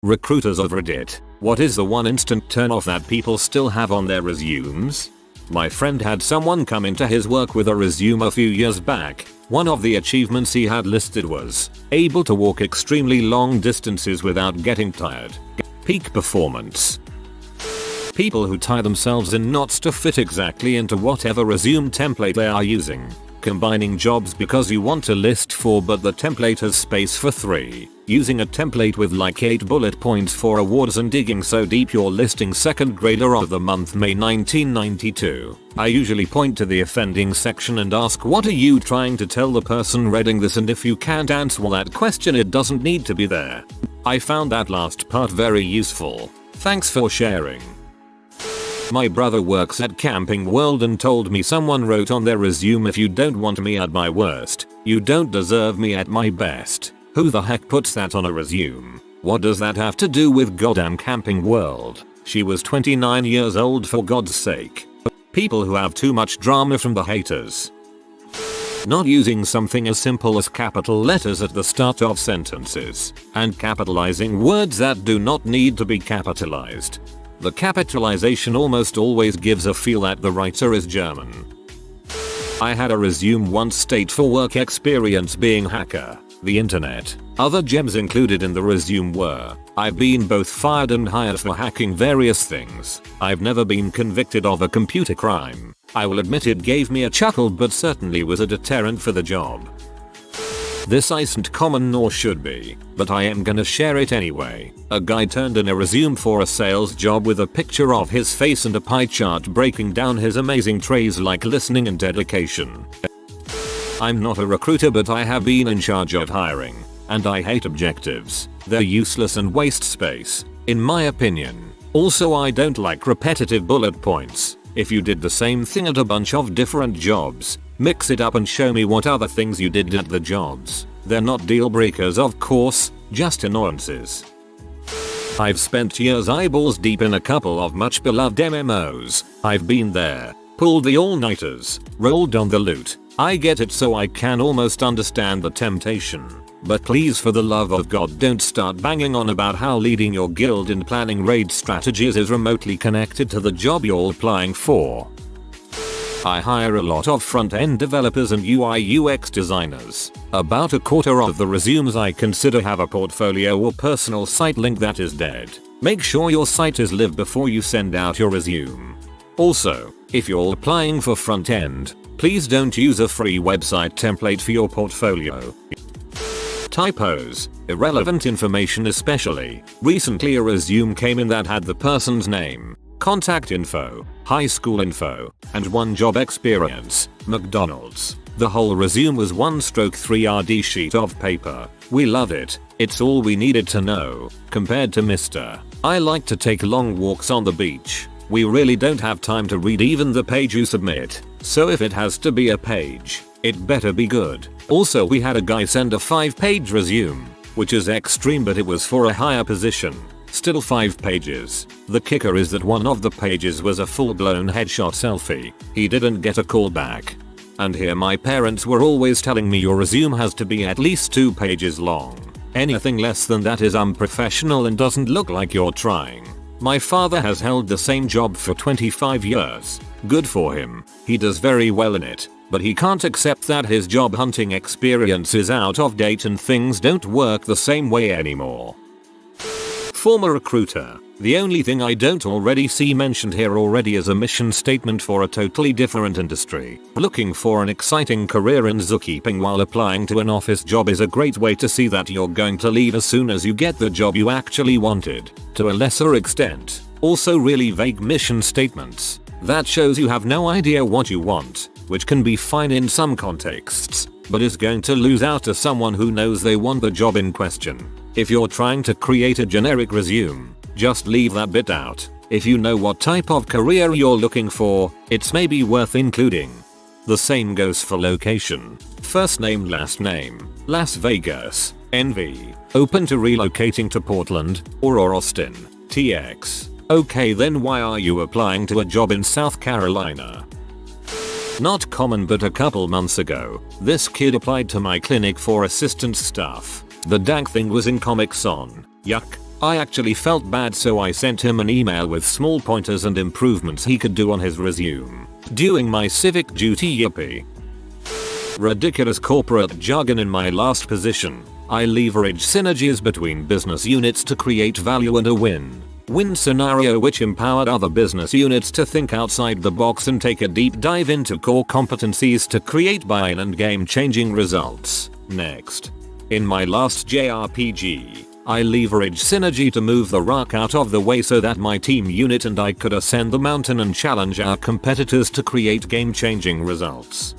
Recruiters of Reddit, what is the one instant turnoff that people still have on their resumes? My friend had someone come into his work with a resume a few years back. One of the achievements he had listed was able to walk extremely long distances without getting tired. Peak performance. People who tie themselves in knots to fit exactly into whatever resume template they are using. Combining jobs because you want to list 4 but the template has space for 3. Using a template with like 8 bullet points for awards and digging so deep you're listing second grader of the month May 1992. I usually point to the offending section and ask, what are you trying to tell the person reading this, and if you can't answer that question it doesn't need to be there. I found that last part very useful. Thanks for sharing. My brother works at Camping World and told me someone wrote on their resume, if you don't want me at my worst, you don't deserve me at my best. Who the heck puts that on a resume? What does that have to do with goddamn Camping World? She was 29 years old, for God's sake. People who have too much drama from the haters. Not using something as simple as capital letters at the start of sentences, and capitalizing words that do not need to be capitalized. The capitalization almost always gives a feel that the writer is German. I had a resume once state for work experience being hacker, the internet. Other gems included in the resume were, I've been both fired and hired for hacking various things. I've never been convicted of a computer crime. I will admit it gave me a chuckle but certainly was a deterrent for the job. This isn't common nor should be, but I am gonna share it anyway. A guy turned in a resume for a sales job with a picture of his face and a pie chart breaking down his amazing traits like listening and dedication. I'm not a recruiter but I have been in charge of hiring, and I hate objectives. They're useless and waste space, in my opinion. Also I don't like repetitive bullet points. If you did the same thing at a bunch of different jobs, mix it up and show me what other things you did at the jobs. They're not deal breakers of course, just annoyances. I've spent years eyeballs deep in a couple of much beloved MMOs. I've been there, pulled the all-nighters, rolled on the loot. I get it, so I can almost understand the temptation. But please, for the love of God, don't start banging on about how leading your guild in planning raid strategies is remotely connected to the job you're applying for. I hire a lot of front-end developers and UI UX designers. About a quarter of the resumes I consider have a portfolio or personal site link that is dead. Make sure your site is live before you send out your resume. Also, if you're applying for front-end, please don't use a free website template for your portfolio. Typos, irrelevant information especially. Recently a resume came in that had the person's name, contact info, high school info, and 1 job experience, McDonald's. The whole resume was 1/3 sheet of paper. We love it. It's all we needed to know. Compared to Mr. I like to take long walks on the beach. We really don't have time to read even the page you submit. So if it has to be a page, it better be good. Also we had a guy send a 5-page resume, which is extreme but it was for a higher position. Still 5 pages. The kicker is that one of the pages was a full-blown headshot selfie. He didn't get a call back. And here my parents were always telling me your resume has to be at least 2 pages long. Anything less than that is unprofessional and doesn't look like you're trying. My father has held the same job for 25 years. Good for him. He does very well in it. But he can't accept that his job hunting experience is out of date and things don't work the same way anymore. Former recruiter. The only thing I don't already see mentioned here already is a mission statement for a totally different industry. Looking for an exciting career in zookeeping while applying to an office job is a great way to see that you're going to leave as soon as you get the job you actually wanted. To a lesser extent, also really vague mission statements. That shows you have no idea what you want, which can be fine in some contexts, but is going to lose out to someone who knows they want the job in question. If you're trying to create a generic resume, just leave that bit out. If you know what type of career you're looking for, it's maybe worth including. The same goes for location. First name, last name. Las Vegas, NV. Open to relocating to Portland or Austin, TX. Okay, then why are you applying to a job in South Carolina? Not common, but a couple months ago, this kid applied to my clinic for assistant staff. The dang thing was in Comic Con. Yuck. I actually felt bad, so I sent him an email with small pointers and improvements he could do on his resume. Doing my civic duty, yippee. Ridiculous corporate jargon. In my last position, I leverage synergies between business units to create value and a win-win scenario which empowered other business units to think outside the box and take a deep dive into core competencies to create buy-in and game-changing results. Next. In my last JRPG, I leverage synergy to move the rock out of the way so that my team unit and I could ascend the mountain and challenge our competitors to create game-changing results.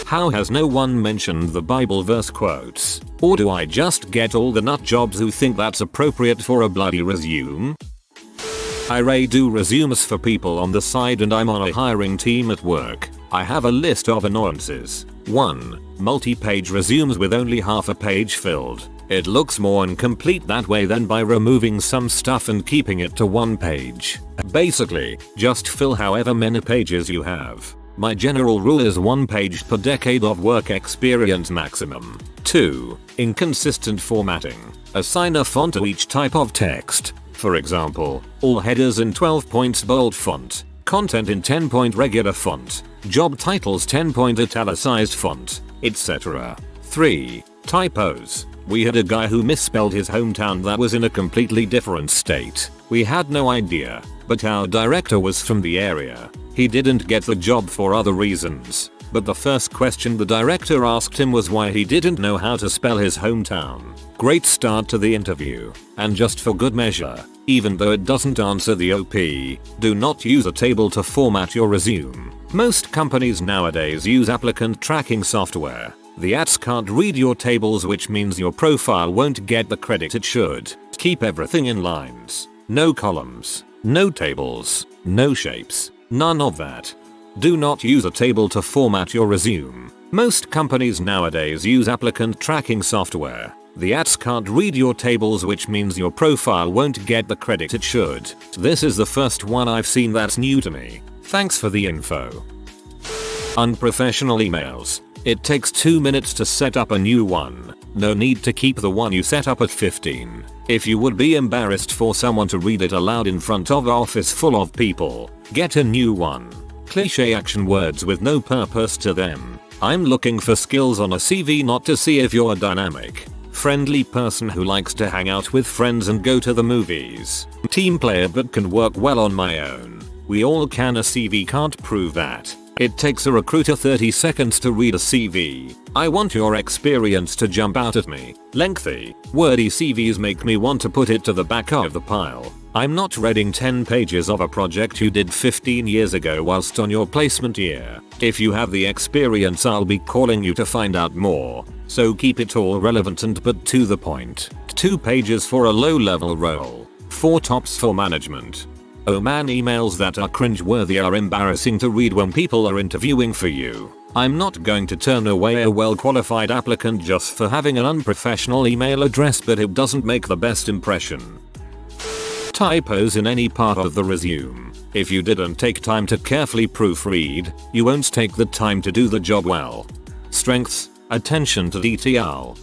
How has no one mentioned the Bible verse quotes? Or do I just get all the nut jobs who think that's appropriate for a bloody resume? I redo resumes for people on the side and I'm on a hiring team at work. I have a list of annoyances. 1. Multi-page resumes with only half a page filled. It looks more incomplete that way than by removing some stuff and keeping it to 1 page. Basically, just fill however many pages you have. My general rule is 1 page per decade of work experience maximum. 2. Inconsistent formatting. Assign a font to each type of text. For example, all headers in 12 points bold font, content in 10 point regular font, job titles 10 point italicized font, etc. 3. Typos. We had a guy who misspelled his hometown that was in a completely different state. We had no idea, but our director was from the area. He didn't get the job for other reasons, but the first question the director asked him was why he didn't know how to spell his hometown. Great start to the interview. And just for good measure, even though it doesn't answer the OP, do not use a table to format your resume. Most companies nowadays use applicant tracking software. The ads can't read your tables, which means your profile won't get the credit it should. Keep everything in lines. No columns. No tables. No shapes. None of that. Do not use a table to format your resume. Most companies nowadays use applicant tracking software. The ads can't read your tables, which means your profile won't get the credit it should. This is the first one I've seen that's new to me. Thanks for the info. Unprofessional emails. It takes 2 minutes to set up a new one. No need to keep the one you set up at 15. If you would be embarrassed for someone to read it aloud in front of an office full of people, get a new one. Cliche action words with no purpose to them. I'm looking for skills on a CV, not to see if you're a dynamic, friendly person who likes to hang out with friends and go to the movies. Team player but can work well on my own. We all can. A CV can't prove that. It takes a recruiter 30 seconds to read a CV. I want your experience to jump out at me. Lengthy, wordy CVs make me want to put it to the back of the pile. I'm not reading 10 pages of a project you did 15 years ago whilst on your placement year. If you have the experience, I'll be calling you to find out more. So keep it all relevant and but to the point. 2 pages for a low-level role. 4 tops for management. Oh man, emails that are cringe-worthy are embarrassing to read when people are interviewing for you. I'm not going to turn away a well-qualified applicant just for having an unprofessional email address, but it doesn't make the best impression. Typos in any part of the resume. If you didn't take time to carefully proofread, you won't take the time to do the job well. Strengths, attention to detail.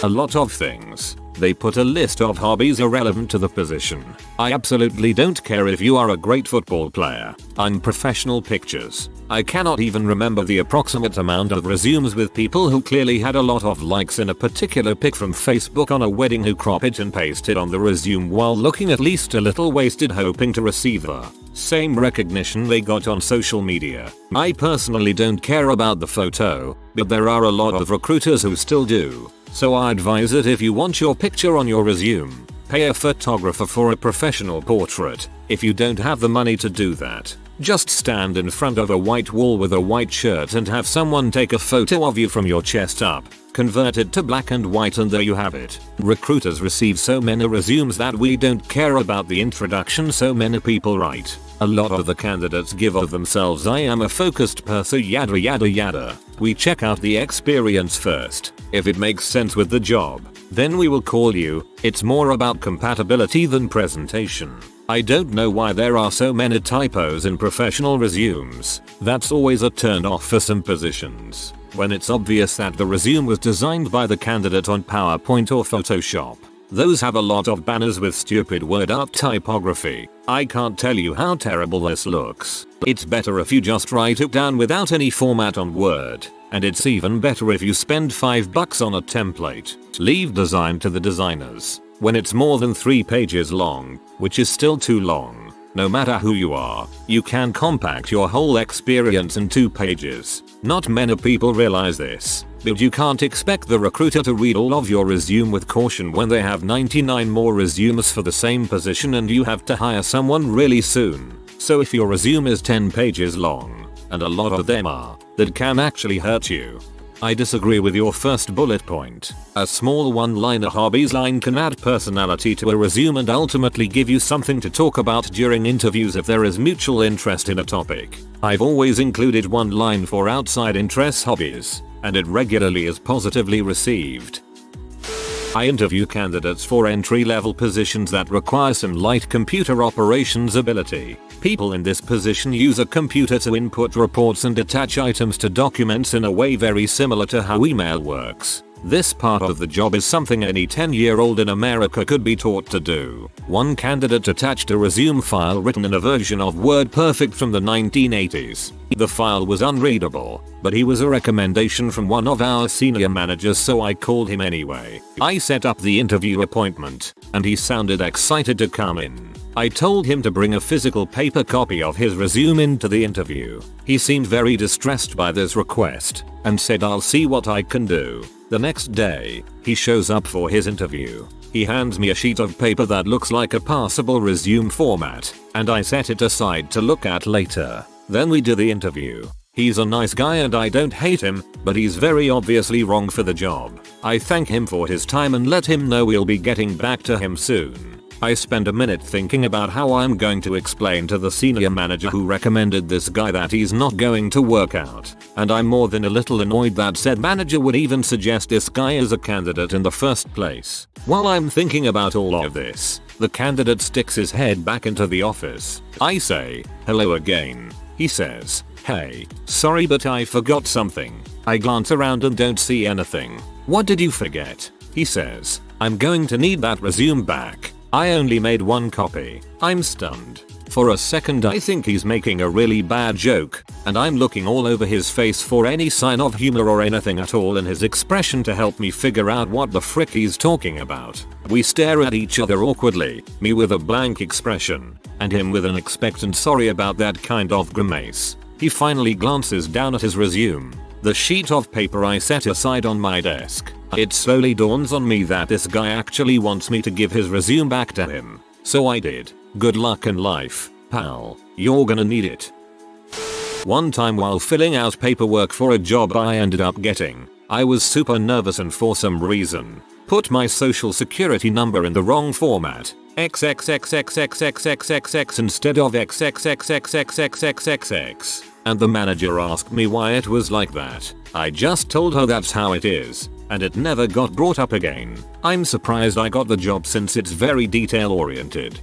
A lot of things. They put a list of hobbies irrelevant to the position. I absolutely don't care if you are a great football player. Unprofessional pictures. I cannot even remember the approximate amount of resumes with people who clearly had a lot of likes in a particular pic from Facebook on a wedding who crop it and paste it on the resume while looking at least a little wasted, hoping to receive the same recognition they got on social media. I personally don't care about the photo, but there are a lot of recruiters who still do. So I advise that if you want your picture on your resume, pay a photographer for a professional portrait. If you don't have the money to do that, just stand in front of a white wall with a white shirt and have someone take a photo of you from your chest up, convert it to black and white, and there you have it. Recruiters receive so many resumes that we don't care about the introduction so many people write. A lot of the candidates give of themselves, I am a focused person, yada yada yada. We check out the experience first. If it makes sense with the job, then we will call you. It's more about compatibility than presentation. I don't know why there are so many typos in professional resumes. That's always a turn off for some positions. When it's obvious that the resume was designed by the candidate on PowerPoint or Photoshop. Those have a lot of banners with stupid word art typography. I can't tell you how terrible this looks. It's better if you just write it down without any format on Word. And it's even better if you spend $5 on a template. Leave design to the designers. When it's more than 3 pages long, which is still too long, no matter who you are, you can compact your whole experience in 2 pages. Not many people realize this, but you can't expect the recruiter to read all of your resume with caution when they have 99 more resumes for the same position and you have to hire someone really soon. So if your resume is 10 pages long, and a lot of them are, that can actually hurt you. I disagree with your first bullet point. A small one-liner hobbies line can add personality to a resume and ultimately give you something to talk about during interviews if there is mutual interest in a topic. I've always included one line for outside interests hobbies, and it regularly is positively received. I interview candidates for entry-level positions that require some light computer operations ability. People in this position use a computer to input reports and attach items to documents in a way very similar to how email works. This part of the job is something any 10-year-old in America could be taught to do. One candidate attached a resume file written in a version of WordPerfect from the 1980s. The file was unreadable, but he was a recommendation from one of our senior managers, so I called him anyway. I set up the interview appointment, and he sounded excited to come in. I told him to bring a physical paper copy of his resume into the interview. He seemed very distressed by this request, and said I'll see what I can do. The next day, he shows up for his interview. He hands me a sheet of paper that looks like a passable resume format, and I set it aside to look at later. Then we do the interview. He's a nice guy and I don't hate him, but he's very obviously wrong for the job. I thank him for his time and let him know we'll be getting back to him soon. I spend a minute thinking about how I'm going to explain to the senior manager who recommended this guy that he's not going to work out, and I'm more than a little annoyed that said manager would even suggest this guy as a candidate in the first place. While I'm thinking about all of this, the candidate sticks his head back into the office. I say, hello again. He says, hey, sorry but I forgot something. I glance around and don't see anything. What did you forget? He says, I'm going to need that resume back. I only made one copy. I'm stunned. For a second I think he's making a really bad joke, and I'm looking all over his face for any sign of humor or anything at all in his expression to help me figure out what the frick he's talking about. We stare at each other awkwardly, me with a blank expression, and him with an expectant sorry about that kind of grimace. He finally glances down at his resume, the sheet of paper I set aside on my desk. It slowly dawns on me that this guy actually wants me to give his resume back to him. So I did. Good luck in life, pal. You're gonna need it. One time while filling out paperwork for a job I ended up getting, I was super nervous and for some reason put my social security number in the wrong format. XXXXXXXXX instead of XXXXXXXXX. And the manager asked me why it was like that. I just told her that's how it is, and it never got brought up again. I'm surprised I got the job since it's very detail oriented.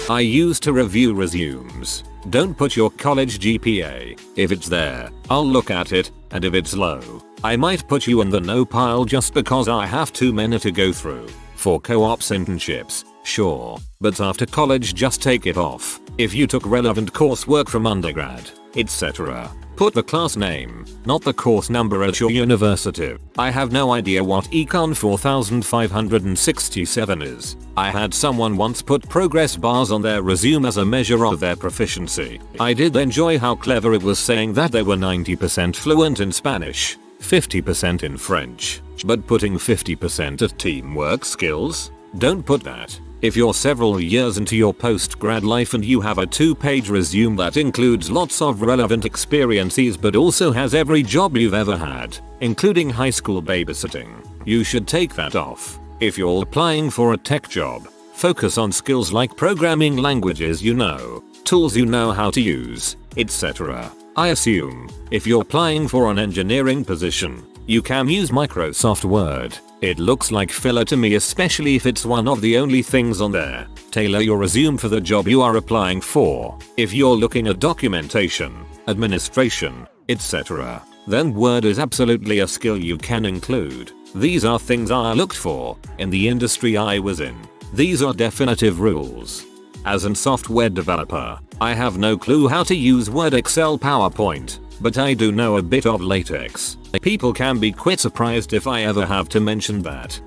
I used to review resumes. Don't put your college GPA. If it's there, I'll look at it, and if it's low, I might put you in the no pile just because I have too many to go through. For co-ops internships, sure, but after college just take it off. If you took relevant coursework from undergrad, etc. Put the class name, not the course number at your university. I have no idea what Econ 4567 is. I had someone once put progress bars on their resume as a measure of their proficiency. I did enjoy how clever it was saying that they were 90% fluent in Spanish, 50% in French, but putting 50% of teamwork skills? Don't put that. If you're several years into your post-grad life and you have a 2-page resume that includes lots of relevant experiences but also has every job you've ever had, including high school babysitting, you should take that off. If you're applying for a tech job, focus on skills like programming languages you know, tools you know how to use, etc. I assume, if you're applying for an engineering position, you can use Microsoft Word. It looks like filler to me, especially if it's one of the only things on there. Tailor your resume for the job you are applying for. If you're looking at documentation, administration, etc., then Word is absolutely a skill you can include. These are things I looked for in the industry I was in. These are definitive rules. As a software developer, I have no clue how to use Word, Excel, PowerPoint, but I do know a bit of LaTeX. People can be quite surprised if I ever have to mention that.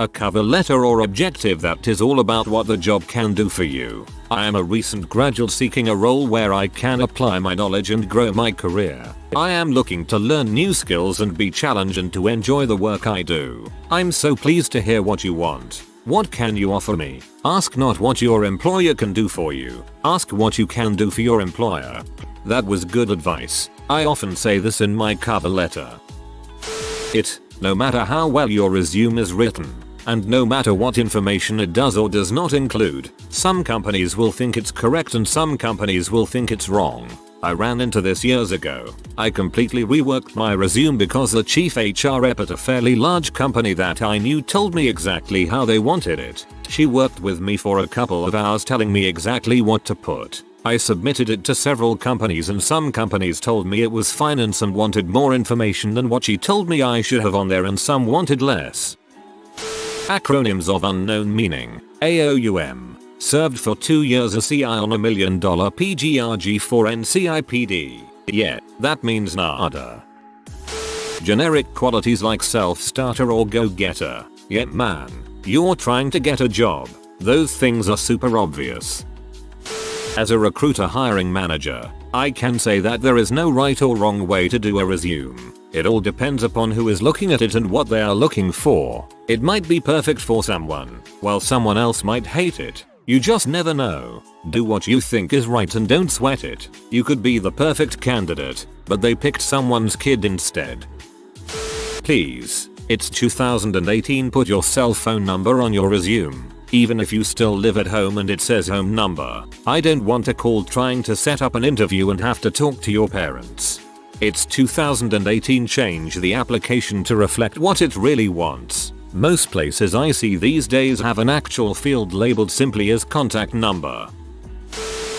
A cover letter or objective that is all about what the job can do for you. I am a recent graduate seeking a role where I can apply my knowledge and grow my career. I am looking to learn new skills and be challenged and to enjoy the work I do. I'm so pleased to hear what you want. What can you offer me? Ask not what your employer can do for you. Ask what you can do for your employer. That was good advice. I often say this in my cover letter. No matter how well your resume is written, and no matter what information it does or does not include, some companies will think it's correct and some companies will think it's wrong. I ran into this years ago. I completely reworked my resume because the chief HR rep at a fairly large company that I knew told me exactly how they wanted it. She worked with me for a couple of hours telling me exactly what to put. I submitted it to several companies and some companies told me it was fine and some wanted more information than what she told me I should have on there and some wanted less. Acronyms of unknown meaning. AOUM. Served for 2 years as CI on $1 million PGRG for NCIPD. Yeah, that means nada. Generic qualities like self-starter or go-getter. Yeah man, you're trying to get a job. Those things are super obvious. As a recruiter hiring manager, I can say that there is no right or wrong way to do a resume. It all depends upon who is looking at it and what they are looking for. It might be perfect for someone, while someone else might hate it. You just never know. Do what you think is right and don't sweat it. You could be the perfect candidate, but they picked someone's kid instead. Please, it's 2018, put your cell phone number on your resume. Even if you still live at home and it says home number. I don't want a call trying to set up an interview and have to talk to your parents. It's 2018, change the application to reflect what it really wants. Most places I see these days have an actual field labeled simply as contact number.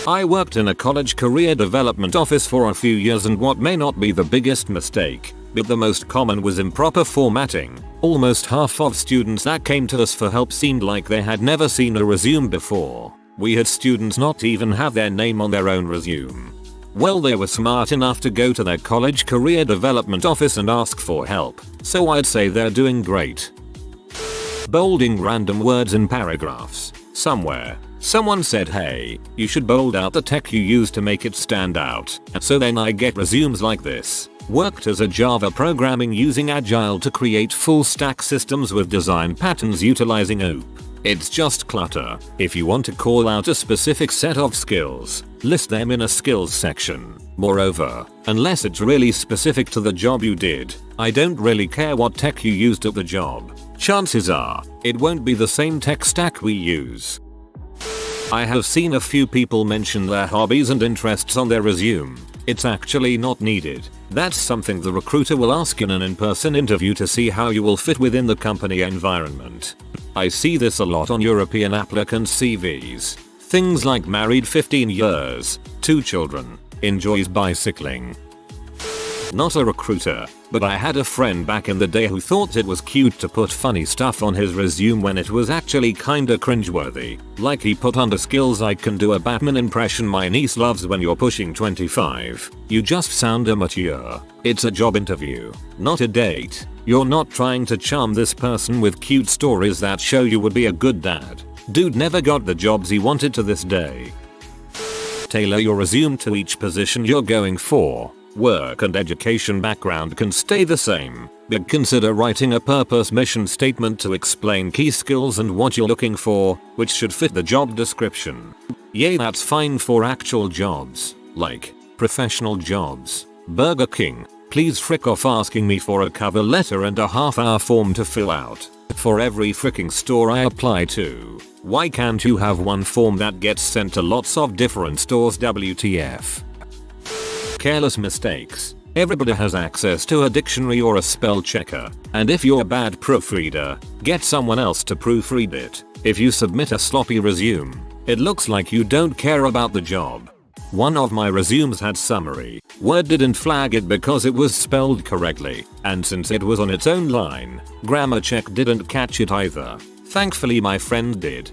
I worked in a college career development office for a few years and what may not be the biggest mistake, but the most common was improper formatting. Almost half of students that came to us for help seemed like they had never seen a resume before. We had students not even have their name on their own resume. Well, they were smart enough to go to their college career development office and ask for help, so I'd say they're doing great. Bolding random words in paragraphs. Somewhere, someone said, hey, you should bold out the tech you use to make it stand out. And so then I get resumes like this. Worked as a Java programming using Agile to create full stack systems with design patterns utilizing OOP. It's just Clutter. If you want to call out a specific set of skills, list them in a skills section. Moreover, unless it's really specific to the job you did, I don't really care what tech you used at the job. Chances are, it won't be the same tech stack we use. I have seen a few people mention their hobbies and interests on their resume. It's actually not needed. That's something the recruiter will ask in an in-person interview to see how you will fit within the company environment. I see this a lot on European applicants' CVs. Things like married 15 years, 2 children, enjoys bicycling. Not a recruiter, but I had a friend back in the day who thought it was cute to put funny stuff on his resume when it was actually kinda cringeworthy. Like he put under skills, I can do a Batman impression my niece loves. When you're pushing 25, you just sound immature. It's a job interview, not a date. You're not trying to charm this person with cute stories that show you would be a good dad. Dude never got the jobs he wanted to this day. Tailor your resume to each position you're going for. Work and education background can stay the same, but consider writing a purpose mission statement to explain key skills and what you're looking for, which should fit the job description. Yeah, that's fine for actual jobs, like professional jobs. Burger King, please frick off asking me for a cover letter and a half-hour form to fill out. For every fricking store I apply to, why can't you have one form that gets sent to lots of different stores? WTF. Careless mistakes. Everybody has access to a dictionary or a spell checker, and if you're a bad proofreader, get someone else to proofread it. If you submit a sloppy resume, it looks like you don't care about the job. One of my resumes had summary, Word didn't flag it because it was spelled correctly, and since it was on its own line, grammar check didn't catch it either. Thankfully my friend did.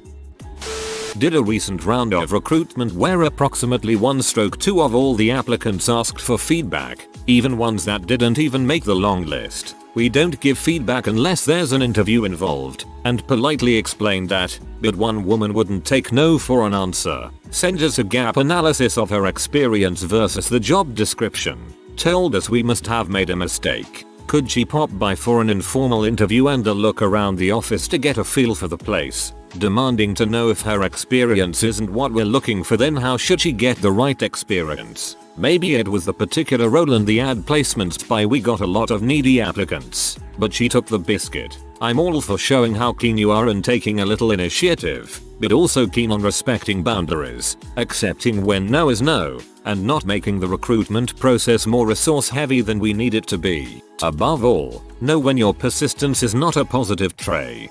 Did a recent round of recruitment where approximately 1/2 of all the applicants asked for feedback, even ones that didn't even make the long list. We don't give feedback unless there's an interview involved, and politely explained that, but one woman wouldn't take no for an answer. Sent us a gap analysis of her experience versus the job description. Told us we must have made a mistake. Could she pop by for an informal interview and a look around the office to get a feel for the place? Demanding to know if her experience isn't what we're looking for, then how should she get the right experience? Maybe it was the particular role and the ad placements by we got a lot of needy applicants, but she took the biscuit. I'm all for showing how keen you are and taking a little initiative, but also keen on respecting boundaries, accepting when no is no, and not making the recruitment process more resource heavy than we need it to be. Above all, know when your persistence is not a positive trait.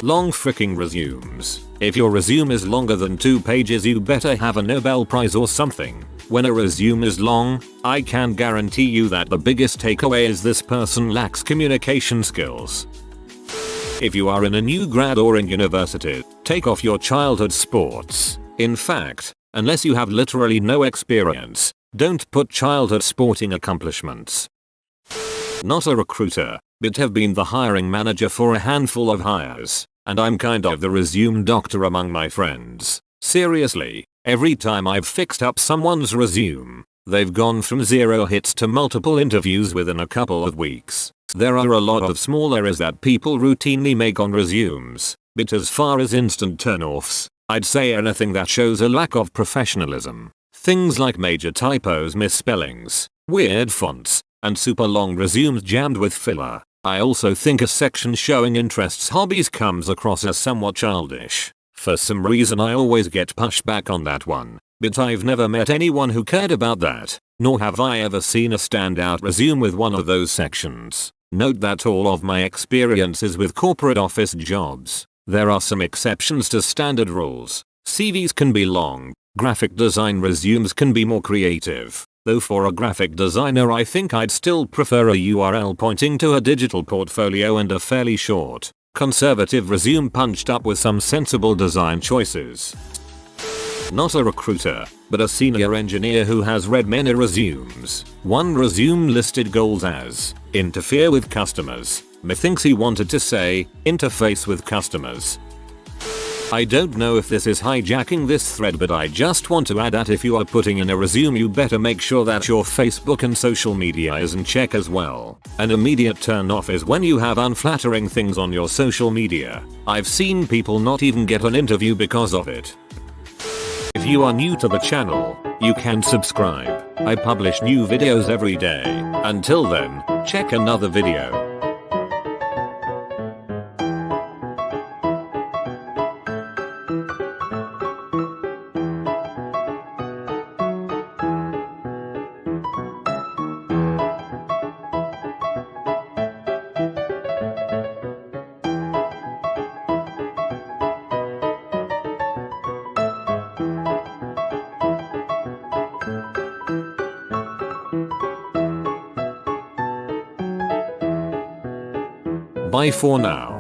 Long freaking resumes. If your resume is longer than 2 pages, you better have a Nobel Prize or something. When a resume is long, I can guarantee you that the biggest takeaway is this person lacks communication skills. If you are in a new grad or in university, take off your childhood sports. In fact, unless you have literally no experience, don't put childhood sporting accomplishments. Not a recruiter, but have been the hiring manager for a handful of hires, and I'm kind of the resume doctor among my friends. Seriously, every time I've fixed up someone's resume, they've gone from 0 hits to multiple interviews within a couple of weeks. There are a lot of small errors that people routinely make on resumes, but as far as instant turnoffs, I'd say anything that shows a lack of professionalism. Things like major typos, misspellings, weird fonts, and super long resumes jammed with filler. I also think a section showing interests hobbies comes across as somewhat childish. For some reason I always get pushback on that one, but I've never met anyone who cared about that, nor have I ever seen a standout resume with one of those sections. Note that all of my experience is with corporate office jobs. There are some exceptions to standard rules. CVs can be long, graphic design resumes can be more creative. Though for a graphic designer I think I'd still prefer a URL pointing to a digital portfolio and a fairly short, conservative resume punched up with some sensible design choices. Not a recruiter, but a senior engineer who has read many resumes. One resume listed goals as interfere with customers. Methinks he wanted to say interface with customers. I don't know if this is hijacking this thread, but I just want to add that if you are putting in a resume, you better make sure that your Facebook and social media is in check as well. An immediate turn off is when you have unflattering things on your social media. I've seen people not even get an interview because of it. If you are new to the channel, you can subscribe. I publish new videos every day. Until then, check another video. Bye for now.